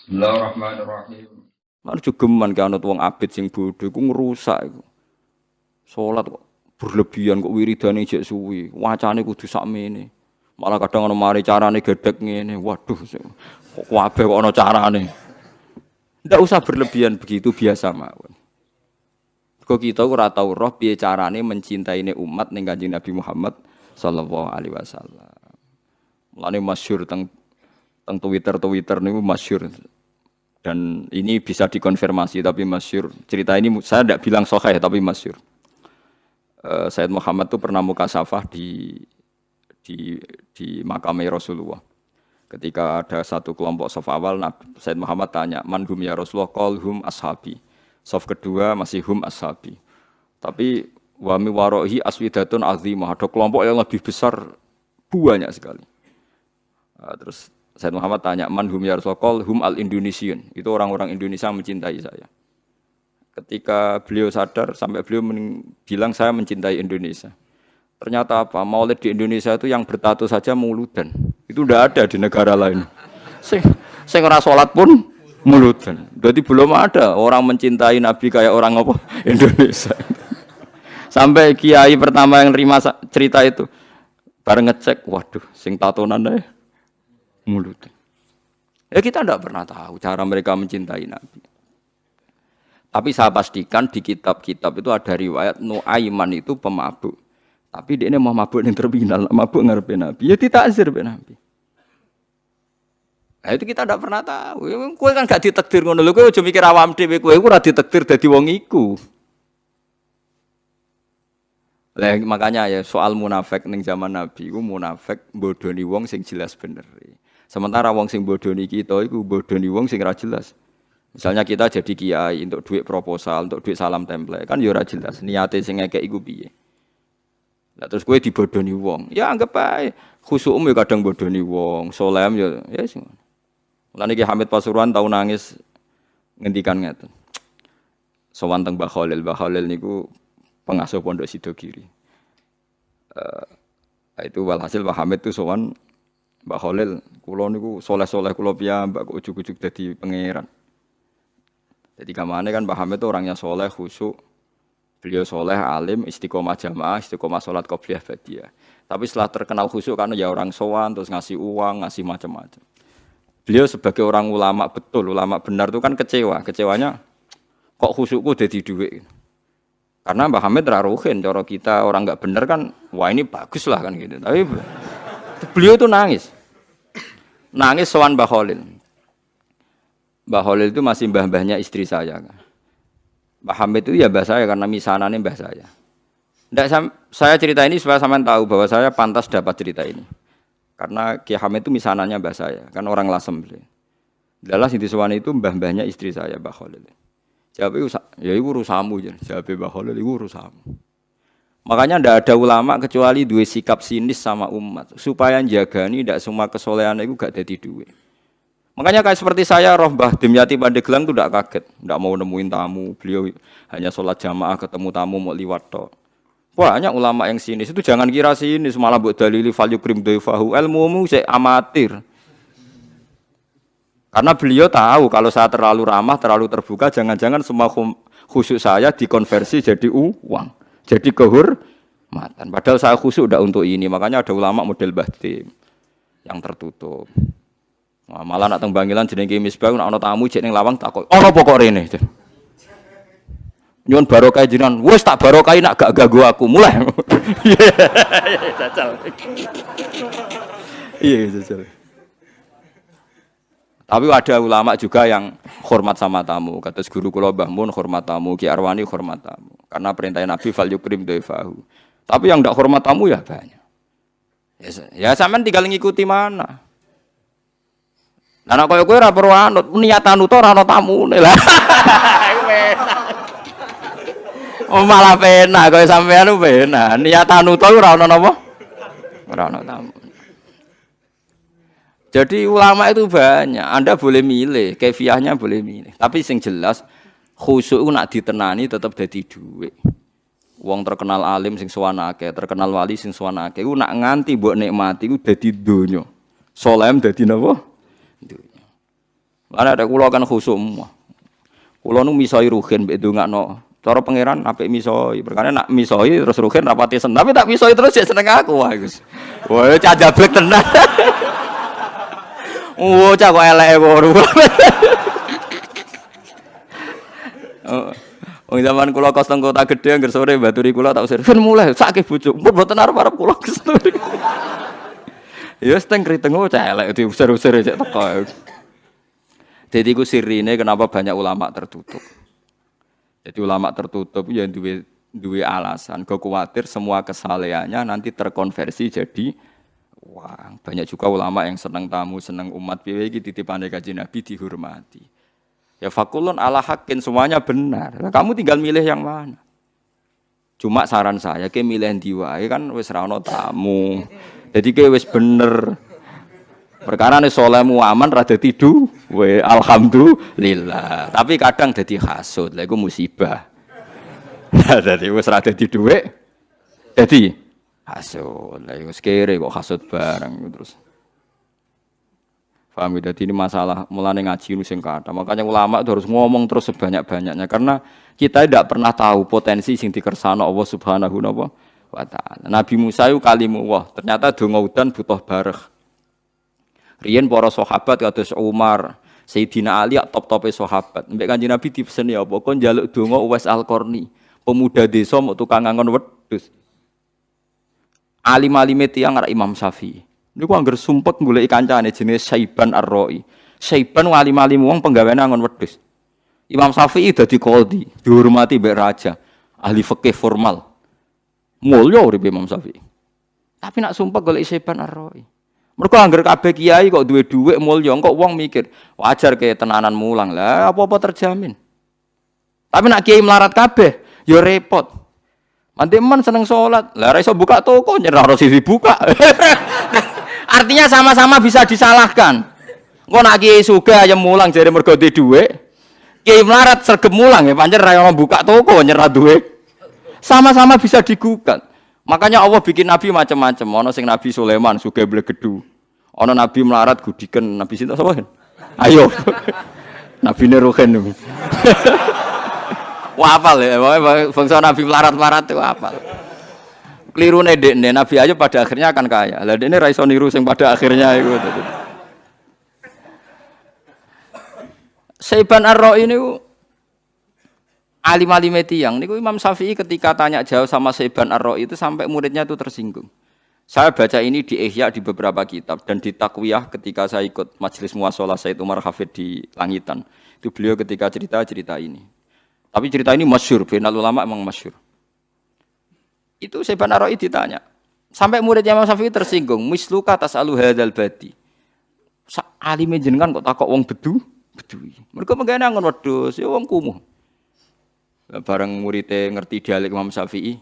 Bismillahirrahmanirrahim. Lan jogeman ki anut wong abid sing bodho iku ngrusak iku. Salat kok berlebihan kok wiridane jek suwi. Wacane kudu sakmene. Malah kadang ana mari carane gedhek ngene. Waduh, kok kabeh kok ana carane. Ndak usah berlebihan begitu biasa mawon. Kok kita ora tau roh piye carane mencintaine umat ning Kanjeng Nabi Muhammad sallallahu alaihi wasallam. Mulane masyhur teng Twitter niku masyhur. Dan ini bisa dikonfirmasi tapi masyhur. Cerita ini saya tidak bilang sahih tapi masyhur. Sayyid Muhammad itu pernah mukasafah di makamnya Rasulullah. Ketika ada satu kelompok saf awal, Sayyid Muhammad tanya, "Man hum ya Rasulullah?" Qal hum ashabi. Saf kedua masih hum ashabi. Tapi wa mi warohi aswidatun azimah. Ada kelompok yang lebih besar banyak sekali. Terus Sayyid Muhammad tanya, "Man hum ya Rasulullah?" Qal hum al-Indonesian. Itu orang-orang Indonesia mencintai saya. Ketika beliau sadar sampai beliau bilang saya mencintai Indonesia. Ternyata apa? Maulid di Indonesia itu yang bertato saja muludan. Itu tidak ada di negara lain. Sing ora salat pun muludan. Berarti belum ada orang mencintai Nabi kayak orang apa? Indonesia. Sampai kiai pertama yang terima cerita itu bareng ngecek, waduh, sing tatonan ae muludan. Ya kita tidak pernah tahu cara mereka mencintai Nabi. Tapi saya pastikan di kitab-kitab itu ada riwayat Nuaiman itu pemabuk. Tapi dia ini mau mabuk yang terminal, mabuk ngarepe Nabi. Ya ditakzir be Nabi. Nah itu kita tidak pernah tahu. Kowe kan gak ditakdir ngono lho, kowe aja mikir awam dhewe, kowe ora ditakdir dadi wong iku. Lah makanya ya soal munafik ning zaman Nabi iku munafik bodoni wong sing jelas bener. Sementara wong sing bodoni kita iku bodoni wong sing ora jelas. Misalnya kita jadi kiai untuk duit proposal, untuk duit salam template, kan ya ora jelas niate sing ngekek iku piye. Lah terus kowe dibodoni wong, ya anggap ae khusyukmu ya kadang bodoni wong, solem ya sing. Mulane Ki Hamid Pasuruan tau nangis ngendikan ngeten. Sowan teng Mbah Khalil niku pengasuh Pondok Sidogiri. Itu walhasil Mbah Hamid tuh sowan Mbah Khalil, kula niku soleh-soleh kula piyambak kok ujug-ujug dadi pangeran. Jadi kamane kan Mbah Hamid itu orangnya soleh, khusyuk. Beliau soleh, alim, istiqomah jamaah, istiqomah sholat qobliyah ba'diyah. Tapi setelah terkenal khusyuk karena ya orang sowan, terus ngasih uang, ngasih macam-macam. Beliau sebagai orang ulama betul, ulama benar itu kan kecewa. Kecewanya kok khusyukku jadi duit. Karena Mbah Hamid raruhin, cara kita orang nggak benar kan, wah ini bagus lah kan gitu. Tapi beliau itu nangis sowan Mbah Khalil. Mbah Khalil itu masih mbah-mbahnya istri saya. Mbah Hamid itu ya mbah saya karena misanane mbah saya. Nggak, saya cerita ini supaya sampean tahu bahwa saya pantas dapat cerita ini. Karena Ki Hamid itu misanannya mbah saya, kan orang Lasem. Dalam sing disewani itu mbah-mbahnya istri saya, Mbah Khalil. Jawab ya iku urusanmu jen. Jawab Mbah Khalil iku urusanmu. Makanya ndak ada ulama kecuali dua sikap sinis sama umat supaya njagani ndak semua kesolehan itu gak dadi duwe. Makanya kayak seperti saya, roh Mbah Dimyati Pandeglang itu tidak kaget, tidak mau nemuin tamu. Beliau hanya sholat jamaah ketemu tamu mau liwat tok. Banyak ulama yang sinis itu jangan kira sinis malah buat dalili fal yukrim dhaifahu, ilmumu sik amatir. Karena beliau tahu kalau saya terlalu ramah, terlalu terbuka, jangan-jangan semua khusyuk saya dikonversi jadi uang, jadi kehormatan. Padahal saya khusyuk udah untuk ini, makanya ada ulama model Mbah Dim yang tertutup. Wah, malah nak teng Bangilan jenenge Misbah nak ana tamu jek ning lawang takok. Ana pokok rene. Nyuwun barokah jenengan. Wis tak barokahi nak gak ganggu aku. Mulai. Jajal. Iya, jajal. Tapi ada ulama juga yang hormat sama tamu. Kata guru kula Mbah Mun hormat tamu, Ki Arwani hormat tamu. Karena perintah Nabi fal yukrim dhaifahu. Tapi yang ndak hormat tamu ya banyak. Ya sampean tinggal ngikuti mana. Nah, nek koyo kowe ora perlu anut, niatan uta ora ana tamune lah. Oh malah penak koyo sampean ku penak. Niatan uta ora ana napa? Ora ana tamu. Jadi ulama itu banyak. Anda boleh milih, kefiahnya boleh milih. Tapi sing jelas khusyuk nak ditenani tetap dadi dhuwit. Wong terkenal alim sing sowan akeh, terkenal wali sing sowan akeh, ku nak nganti mbok nikmati ku dadi donya. Saleh dadi napa? Lan ada kula kan khusuk. Kula nu misoi ruhin mbek ndongakno. Cara pangeran apik misoi. Perkara nak misoi terus ruhin rapati seneng. Tapi tak misoi terus ya seneng aku wah Gus. Wah cah jablek tenan. Oh cah kok eleke ngono. Wong zaman kula kos teng kota gedhe angger sore baturi kula tak usir. Fen mulai sakit bojo. Mun mboten arep-arep kula Gusti. Ya wis teng kriteng cah elek diusir-usir cek teko. Jadi ku sirine kenapa banyak ulama tertutup. Jadi ulama tertutup ya duwe alasan. Kau khawatir semua kesalehannya nanti terkonversi jadi wah. Banyak juga ulama yang senang tamu, senang umat. Piye iki titipane Kanjeng Nabi dihormati. Ya fakulun ala hakin semuanya benar. Kamu tinggal milih yang mana. Cuma saran saya ke milih ndi wae kan wis ra ono tamu. Jadi ke wis bener. Perkara nek salehmu aman ra dadi duwe alhamdulillah. Tapi kadang dadi hasud. Lha iku musibah. Dadi wis ra dadi duwe. Dadi hasud. Lah wis kere kok hasud bareng terus. Paham ya, jadi ini masalah mulane ngaji nu sing kathah. Makanya ulama itu harus ngomong terus sebanyak-banyaknya karena kita tidak pernah tahu potensi sing dikersano Allah Subhanahu wa taala. Nabi Musa itu kalimullah, ternyata donga udan butuh bareh. Riyen para sahabat kados Umar, Sayyidina Ali top-tope sahabat. Mbek Kanjeng Nabi dipeseni apa? Kon njaluk donga Uwais Al-Qarni, pemuda desa mau tukang ngangon wedhus. Alim-alime tiyang arek Imam Syafi'i. Niku angger sumpek goleki kancane jenenge Saiban Ar-Ra'i. Saiban alim-alim wong penggaweane angon wedhus. Imam Syafi'i dadi qadhi, dihormati mbek raja, ahli fikih formal. Mulya uripe Imam Syafi'i. Tapi nak sumpek goleki Saiban Ar-Ra'i. Mergo angger kabeh kiai kok duwe dhuwit mulya, kok wong mikir, wajar kaya tenanan mulang. Lah apa-apa terjamin. Tapi nak kiai melarat kabeh, ya repot. Mandi men seneng sholat, lah ra iso buka toko nyerah ora sisi buka. Artinya sama-sama bisa disalahkan. Engko nak kiai sugih ayam mulang jare mergo duwe dhuwit. Kiai melarat sregep mulang ya pancen ra ono buka toko nyerah duwe. Sama-sama bisa digugat. Makanya Allah bikin nabi macam-macam. Ono sing Nabi Sulaiman sugih blegedu. Ono nabi melarat gudiken, nabi sinten sapa? Ayo. Nabine Ruhin. Wah hafal ya, bangsa Nabi melarat-melarat itu hafal. Keliru dekne Nabi aja pada akhirnya akan kaya. Lah dekne ra iso niru sing pada akhirnya iku. Saiban Ar-Ra'i niku alim-alime tiyang niku Imam Syafi'i ketika tanya jawab sama Saiban Ar-Ra'i itu sampai muridnya itu tersinggung. Saya baca ini di Ihya di beberapa kitab dan di Taqwiyah ketika saya ikut majelis muashalah Said Umar Hafid di Langitan. Itu beliau ketika cerita ini. Tapi cerita ini masyhur, final ulama memang masyhur. Itu Saiban Ar-Ra'i ditanya. Sampai muridnya Imam Syafi'i tersinggung, misluka tasalu hadzal badi. Alime jenengan kok takok wong bedui. Mergo mengene angon wedhus, ya wong kumuh. Bareng muridé ngerti dialek Imam Syafi'i,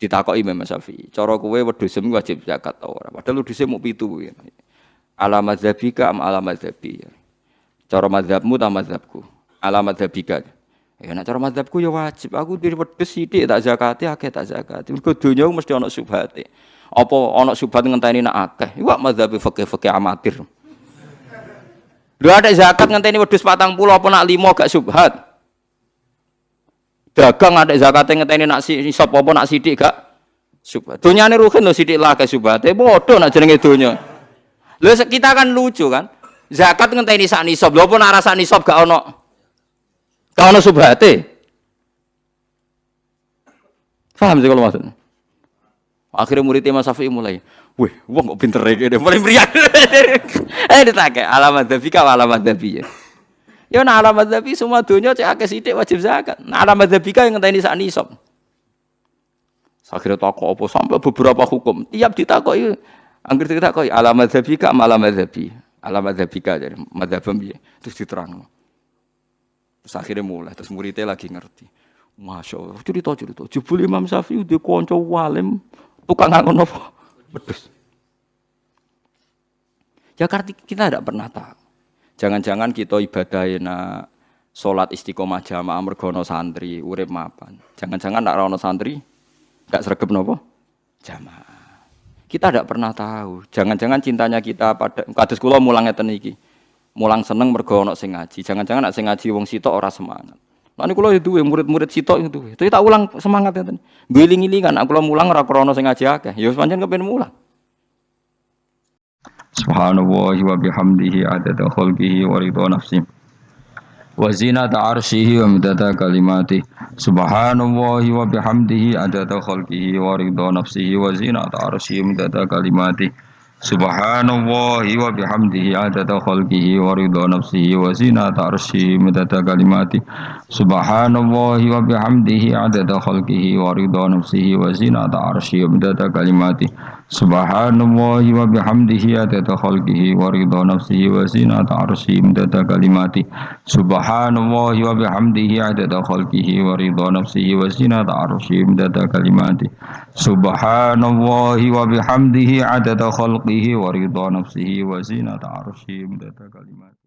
ditakoki Imam Syafi'i, cara kowe wedhusem wajib zakat ta ora? Padahal wedhuse mung 7 kuwi. Ala madzhabika am ala madzhabi. Cara madzhabmu ta madzhabku? Ala madzhabika. Ya nek cara madzhabku ya wajib. Aku diri wedhus sithik tak zakate akeh tak zakati. Mergo donya mesti ana subhate. Apa ana subhat ngenteni nek akeh. Iku madzhab fikih amatir. Lho ada zakat ngenteni wedhus 40 apa nak 5 gak subhat. Dagang ada zakate ngenteni nak nisab apa nak sithik gak subhat. Donyane ruhin lho sithik lah akeh subhate. Padha nak jenenge donya. Lho kita kan lucu kan. Zakat ngenteni sak nisab. Lho apa nak rasa nisab gak ana kalau subhate, paham sih kalau maksudnya. Akhirnya murid Imam Syafi'i mulai, wih, wong kok pinter ya, mulai meriak. Ditanya, alamat dabi kah alamat dabi ya? Ya, nah alamat dabi semua dunia cek akeh sidik wajib zakat. Nah alamat dabi kah yang ngenteni sak nisab. Akhirnya takok apa sampai beberapa hukum, tiap ditakoi, angger ditakoi alamat dabi kah alamat dabi kah jadi madzhabem piye, terus diterangno. Terus akhirnya mulai, terus muridnya lagi ngerti. Masya Allah, cerita. Jebul Imam Syafi'i udah konco walim, tukang ngangon apa? Wedhus. Ya karena kita tidak pernah tahu. Jangan-jangan kita ibadahina sholat istiqomah jamaah mergono santri, urip mapan. Jangan-jangan nak rono santri, gak sregep nopo? Jamaah. Kita tidak pernah tahu. Jangan-jangan cintanya kita pada kados kula mulang ngeten iki. Mulang seneng mergo ana sing ngaji. Jangan-jangan nek sing ngaji wong sitok ora semangat. Lah niku kula duwe murid-murid sitok itu. Itu tak ulang semangat ngoten. Ngiling-ilingan aku kula mulang ora krana sing ngaji akeh. Ya pancen kepen mulang. Subhanallah wa bihamdihi adada khalqihi wa ridha nafsi wa zinata arsyihi wa midada kalimati. Subhanallah wa bihamdihi adada khalqihi wa ridha nafsihi wa zinata arsyihi wa midada kalimati. Subhanallah wa bihamdihi adada khalqihi wa ridha nafsihi wa zinata arsyihi midada kalimati. Subhanallah wa bihamdihi adada khalqihi wa ridha nafsihi wa zinata arsyihi midada kalimati. Subhanallah wa bihamdihi adada khalqihi wa ridha nafsihi wa zinata arsyihi midada kalimati. Subhanallah wa bihamdihi adada khalqihi wa ridha nafsihi wa zinata arsyihi midada kalimati. Subhanallah wa bihamdihi adada khalqihi wa ridha nafsihi wa zinata arsyihi midada kalimati.